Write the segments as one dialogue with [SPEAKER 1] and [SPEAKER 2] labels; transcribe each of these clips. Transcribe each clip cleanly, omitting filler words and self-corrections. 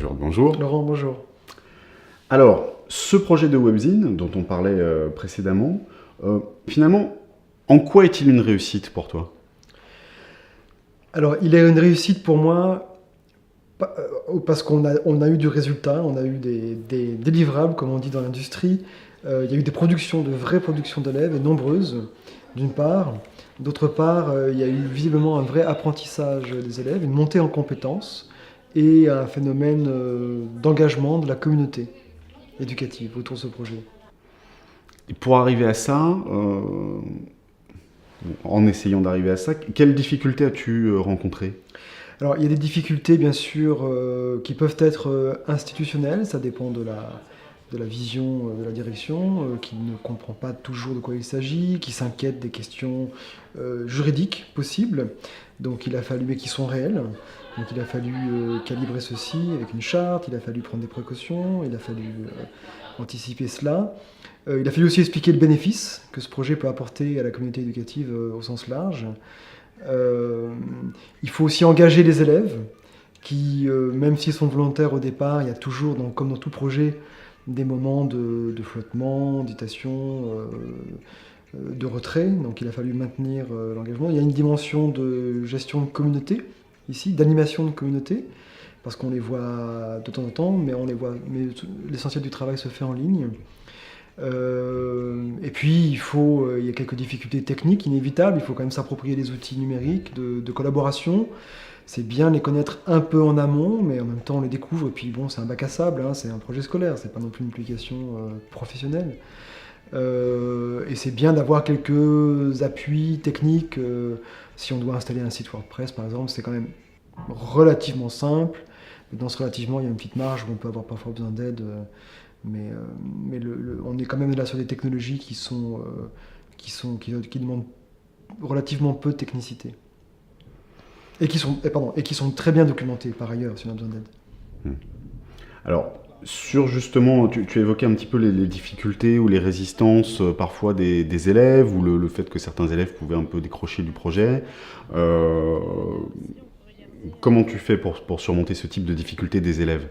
[SPEAKER 1] Jean-Georges, bonjour.
[SPEAKER 2] Laurent, bonjour.
[SPEAKER 1] Alors, ce projet de webzine dont on parlait précédemment, finalement, en quoi est-il une réussite pour toi?
[SPEAKER 2] Alors, il est une réussite pour moi parce qu'on a eu du résultat, on a eu des livrables, comme on dit dans l'industrie. Il y a eu des productions, de vraies productions d'élèves, et nombreuses, d'une part. D'autre part, il y a eu visiblement un vrai apprentissage des élèves, une montée en compétences et un phénomène d'engagement de la communauté éducative autour de ce projet.
[SPEAKER 1] Et pour arriver à ça, en essayant d'arriver à ça, quelles difficultés as-tu rencontrées?
[SPEAKER 2] Alors, il y a des difficultés, bien sûr, qui peuvent être institutionnelles, ça dépend de la vision de la direction, qui ne comprend pas toujours de quoi il s'agit, qui s'inquiète des questions juridiques possibles, donc il a fallu, mais qui sont réelles. Donc il a fallu calibrer ceci avec une charte, il a fallu prendre des précautions, il a fallu anticiper cela. Il a fallu aussi expliquer le bénéfice que ce projet peut apporter à la communauté éducative au sens large. Euh, il faut aussi engager les élèves qui, même s'ils sont volontaires au départ, il y a toujours, comme dans tout projet, des moments de flottement, d'hésitation, de retrait. Donc il a fallu maintenir l'engagement. Il y a une dimension de gestion de communauté ici, d'animation de communauté, parce qu'on les voit de temps en temps, mais mais l'essentiel du travail se fait en ligne. Et puis, il y a quelques difficultés techniques inévitables. Il faut quand même s'approprier les outils numériques de collaboration. C'est bien les connaître un peu en amont, mais en même temps on les découvre. Et puis bon, c'est un bac à sable, hein, c'est un projet scolaire, c'est pas non plus une application professionnelle. Et c'est bien d'avoir quelques appuis techniques. Si on doit installer un site WordPress, par exemple, c'est quand même relativement simple. Mais dans ce relativement, il y a une petite marge où on peut avoir parfois besoin d'aide. On est quand même là sur des technologies qui demandent relativement peu de technicité. Et qui sont très bien documentées par ailleurs si on a besoin d'aide.
[SPEAKER 1] Hmm. Alors, sur justement, tu évoquais un petit peu les difficultés ou les résistances parfois des élèves, ou le fait que certains élèves pouvaient un peu décrocher du projet. Euh, Comment tu fais pour surmonter ce type de difficultés des élèves?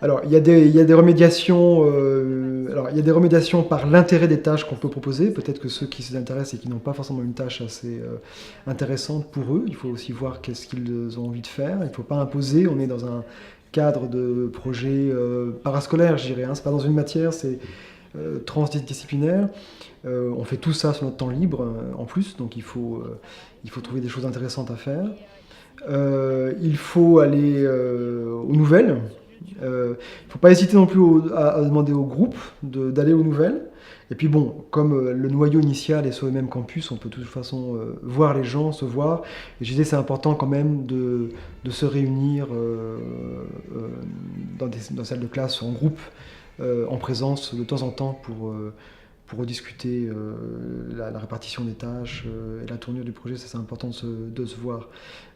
[SPEAKER 2] Alors, il y a des remédiations. Il y a des remédiations par l'intérêt des tâches qu'on peut proposer. Peut-être que ceux qui s'intéressent et qui n'ont pas forcément une tâche assez intéressante pour eux, il faut aussi voir qu'est-ce qu'ils ont envie de faire. Il ne faut pas imposer. On est dans un cadre de projet parascolaire, je dirais. Hein. C'est pas dans une matière, c'est transdisciplinaire. On fait tout ça sur notre temps libre en plus, donc il faut trouver des choses intéressantes à faire. Il faut aller aux nouvelles. Il ne faut pas hésiter non plus à demander au groupe d'aller aux nouvelles. Et puis bon, comme le noyau initial est sur le même campus, on peut de toute façon voir les gens, se voir. Et je disais, c'est important quand même de se réunir dans des salles de classe en groupe, en présence de temps en temps pour rediscuter la répartition des tâches et la tournure du projet. Ça, c'est important de se voir.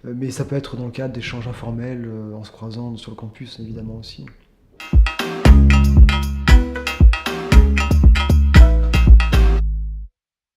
[SPEAKER 2] Mais ça peut être dans le cadre d'échanges informels en se croisant sur le campus, évidemment aussi.